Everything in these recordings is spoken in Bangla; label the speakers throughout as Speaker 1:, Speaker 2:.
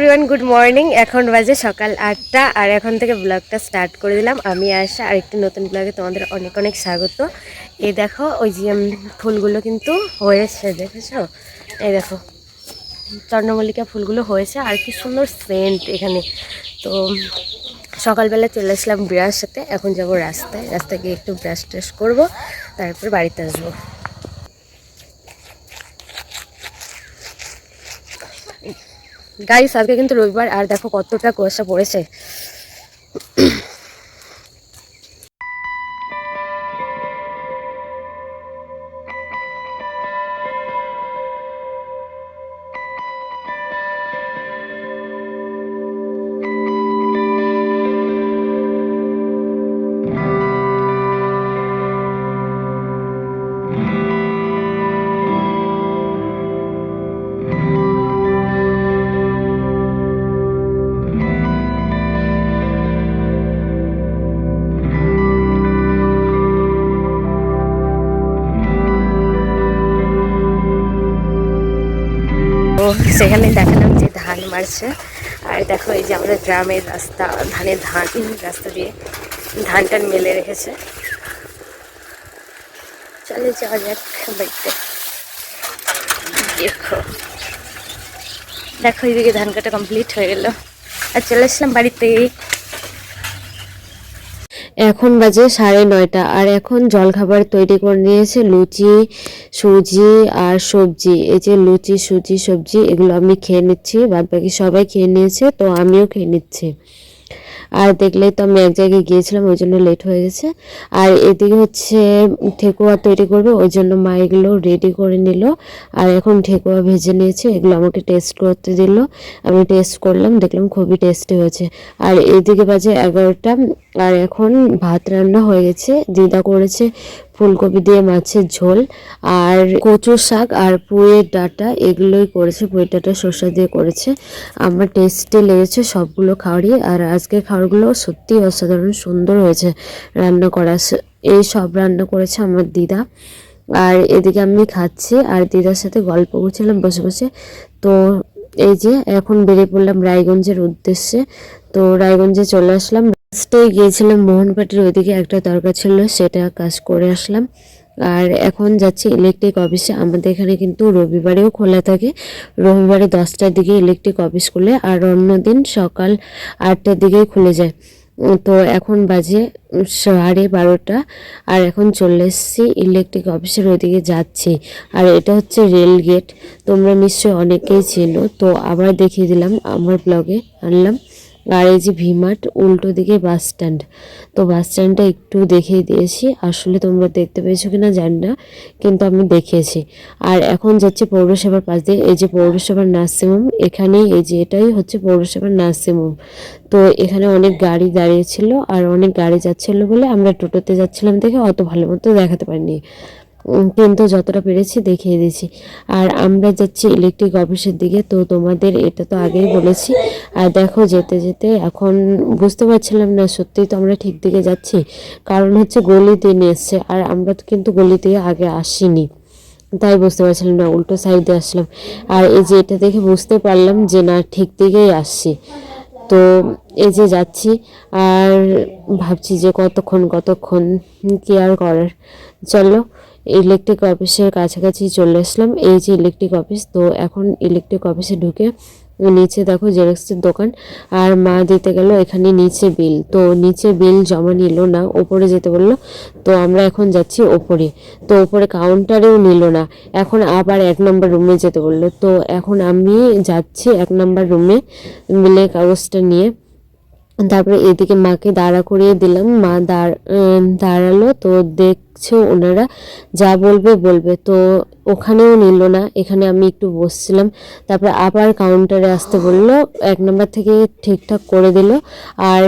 Speaker 1: Everyone, good morning. এখন বাজে সকাল 8টা আর এখন থেকে ব্লগটা স্টার্ট করে দিলাম। আমি আশা আর একটি নতুন ব্লগে তোমাদের অনেক অনেক স্বাগত। এই দেখো ওই যে ফুলগুলো কিন্তু হয়েছে, দেখেছো? এই দেখো চন্দ্রমল্লিকা ফুলগুলো হয়েছে আর কি সুন্দর সেন্ট এখানে। তো সকালবেলা চলে আসলাম ব্রাশ সাথে, এখন যাব রাস্তায় গিয়ে একটু ব্রাশ ট্রাশ করবো, তারপর বাড়িতে আসবো। গাইস আজকে কিন্তু রবিবার আর দেখো কতটা কুয়াশা পড়েছে। তো সেখানে দেখালাম যে ধান মারছে, আর দেখো এই যে আমাদের গ্রামের রাস্তা, ধান রাস্তা দিয়ে ধান টান মেলে রেখেছে। চলে যাওয়া যাক বাড়িতে। দেখো এইদিকে ধান কাটা কমপ্লিট হয়ে গেল আর চলে আসলাম বাড়িতে। এখন বাজে 9:30 আর এখন জলখাবার তৈরি করে নিয়েছে, লুচি, সুজি আর সবজি। এই যে লুচি, সুজি, সবজি এগুলো আমি খেয়ে নিচ্ছি, বাদ বাকি সবাই খেয়ে নিয়েছে, তো আমিও খেয়ে নিচ্ছি। আর দেখলেই তো আমি এক জায়গায় গিয়েছিলাম, ওই জন্য লেট হয়ে গেছে। আর এদিকে হচ্ছে ঠেকুয়া তৈরি করবে, ওই জন্য মা এগুলো রেডি করে নিল। আর এখন ঠেকুয়া ভেজে নিয়েছে, এগুলো আমাকে টেস্ট করতে দিল। আমি টেস্ট করলাম, দেখলাম খুবই টেস্টি হয়েছে। আর এদিকে বাজে 11টা আর এখন ভাত রান্না হয়ে গেছে। দিদা করেছে ফুলকপি দিয়ে মাছের ঝোল আর কচু শাক আর পুঁইয়ের ডাঁটা, এগুলোই করেছে। পুঁইয়ের ডাঁটা শসা দিয়ে করেছে। আমার টেস্টি লেগেছে সবগুলো খাবারই। আর আজকের খাবারগুলো সত্যি অসাধারণ সুন্দর হয়েছে রান্না করা। এই সব রান্না করেছে আমার দিদা। আর এদিকে আমি খাচ্ছি আর দিদার সাথে গল্প করছিলাম বসে বসে। তো এই যে এখন বেরিয়ে পড়লাম রায়গঞ্জের উদ্দেশ্যে। তো রায়গঞ্জে চলে আসলাম। ফার্স্টে গিয়েছিলাম মোহনপাটির ওইদিকে, একটা দরকার ছিল, সেটা কাজ করে আসলাম। আর এখন যাচ্ছি ইলেকট্রিক অফিসে। আমাদের এখানে কিন্তু রবিবারেও খোলা থাকে, রবিবারে 10টার দিকে ইলেকট্রিক অফিস খুলে আর অন্য দিন সকাল 8টার দিকেই খুলে যায়। তো এখন বাজে 12:30 আর এখন চলে এসেছি ইলেকট্রিক অফিসের ওইদিকে যাচ্ছি। আর এটা হচ্ছে রেল গেট, তোমরা নিশ্চয়ই অনেকেই চেনো, তো আবার দেখিয়ে দিলাম, আমার ব্লগে আনলাম। আর এই যে ভিমার্ট, উল্টো দিকে বাস স্ট্যান্ড। তো বাস স্ট্যান্ডটা একটু দেখিয়ে দিয়েছি, আসলে তোমরা দেখতে পেয়েছো কিনা জানি না, কিন্তু আমি দেখিয়েছি। আর এখন যাচ্ছে পৌরসভার পাশ দিয়ে, এই যে পৌরসভার নার্সিংহোম, এখানেই এই যে এটাই হচ্ছে পৌরসভার নার্সিংহোম। তো এখানে অনেক গাড়ি দাঁড়িয়েছিল আর অনেক গাড়ি যাচ্ছিলো বলে আমরা টোটোতে যাচ্ছিলাম দেখে অত ভালো মতো দেখাতে পারিনি, কিন্তু যতটা পেরেছি দেখিয়ে দিয়েছি। আর আমরা যাচ্ছি ইলেকট্রিক অফিসের দিকে, তো তোমাদের এটা তো আগেই বলেছি। আর দেখো যেতে যেতে এখন বুঝতে পারছিলাম না সত্যিই তো আমরা ঠিক দিকে যাচ্ছি, কারণ হচ্ছে গলি দিয়ে নিয়ে এসছে আর আমরা তো কিন্তু গলি দিয়ে আগে আসিনি, তাই বুঝতে পারছিলাম না, উল্টো সাইড দিয়ে আসলাম। আর এই যে এটা দেখে বুঝতে পারলাম যে না ঠিক দিকেই আসছি। তো এই যে যাচ্ছি আর ভাবছি যে কতক্ষণ কি আর করার। চলো ইলেকট্রিক অফিসের কাছাকাছি চলে আসলাম। এই যে ইলেকট্রিক অফিস, তো এখন ইলেকট্রিক অফিসে ঢুকে নিচে দেখো জেরক্সের দোকান, আর মা দিতে গেল এখানে নিচে বিল। তো নিচে বিল জমা নিল না, ওপরে যেতে বললো, তো আমরা এখন যাচ্ছি ওপরে। তো ওপরে কাউন্টারেও নিল না, এখন আবার 1 নম্বর রুমে যেতে বললো। তো এখন আমি যাচ্ছি 1 নম্বর রুমে বিলের কাগজটা নিয়ে। তারপরে এদিকে মাকে দাঁড়া করিয়ে দিলাম, মা দাঁড়ালো। তো দেখছো ওনারা যা বলবে, তো ওখানেও নিল না, এখানে আমি একটু বসছিলাম। তারপরে আবার কাউন্টারে আসতে বললো, 1 নম্বর থেকে ঠিকঠাক করে দিল। আর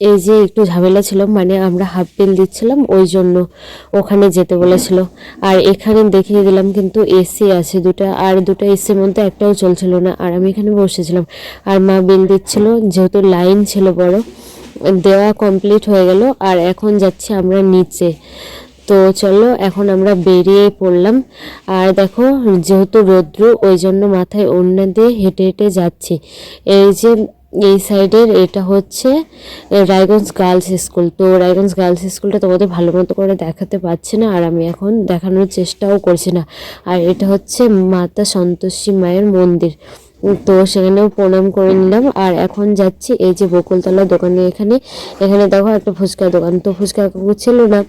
Speaker 1: এই যে একটু ঝামেলা ছিল, মানে আমরা হাফ বিল দিচ্ছিলাম, ওই জন্য ওখানে যেতে বলেছিল। আর এখানে দেখিয়ে দিলাম কিন্তু এসি আছে দুটা, আর দুটো এসির মধ্যে একটাও চলছিল না, আর আমি এখানে বসেছিলাম আর মা বিল দিচ্ছিল, যেহেতু লাইন ছিল বড়। দেওয়া কমপ্লিট হয়ে গেল আর এখন যাচ্ছি আমরা নিচে। তো চলো এখন আমরা বেরিয়ে পড়লাম। আর দেখো যেহেতু রৌদ্র ওই জন্য মাথায় ওড়না দিয়ে হেঁটে হেঁটে যাচ্ছি। এই যে এই সাইডের এটা হচ্ছে রায়গঞ্জ গার্লস স্কুল। তো রায়গঞ্জ গার্লস স্কুলটা তোমাদের ভালো মতো করে দেখাতে পারছি না, আর আমি এখন দেখানোর চেষ্টাও করছি না। আর এটা হচ্ছে মাতা সন্তোষী মায়ের মন্দির। তো সেখানেও প্রণাম করে নিলাম। আর এখন যাচ্ছি এই যে বকুলতলা দোকানে, এখানে এখানে দেখো একটা ফুচকা দোকান। তো ফুচকা কাকু ছিল না,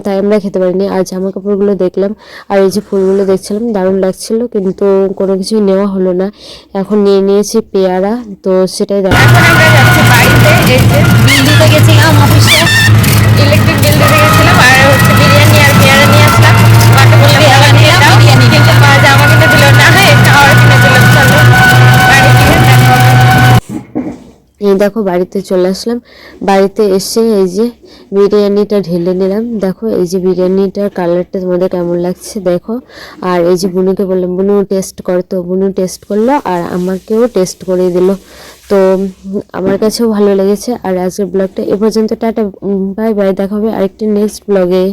Speaker 1: তাই আমরা খেতে পারিনি। আর জামা কাপড়গুলো দেখলাম আর এই যে ফুলগুলো দেখছিলাম, দারুণ লাগছিল, কিন্তু কোনো কিছুই নেওয়া হলো না। এখন নিয়ে নিয়েছি পেয়ারা, তো সেটাই দেখো।
Speaker 2: এখন আমরা যাচ্ছি বাড়িতে। এই যে দিল্লিতে গেছিলাম অফিসে, ইলেকট্রিক বিল দিতে গেছিলাম, আর হচ্ছে বিরিয়ানি আর পেয়ারা নিয়ে আসলাম। মাকে বললাম পেয়ারা নিয়ে দাও, কিন্তু মা জামা কিনে দিল না, খাওয়ার কিনে দিল। চলো বাড়ি গিয়ে দেখা হবে।
Speaker 1: এই দেখো বাড়িতে চলে আসলাম। বাড়িতে এসে এই যে বিরিয়ানিটা ঢেলে নিলাম। দেখো এই যে বিরিয়ানিটার কালারটা তোমাদের কেমন লাগছে দেখো। আর এই যে বুনুকে বললাম বুনু টেস্ট কর, তো বুনু টেস্ট করলো আর আমাকেও টেস্ট করে দিল। তো আমার কাছেও ভালো লেগেছে। আর আজকের ব্লগটা এ পর্যন্ত, টাটা, বাই বাই, দেখা হবে আরেকটি নেক্সট ব্লগে।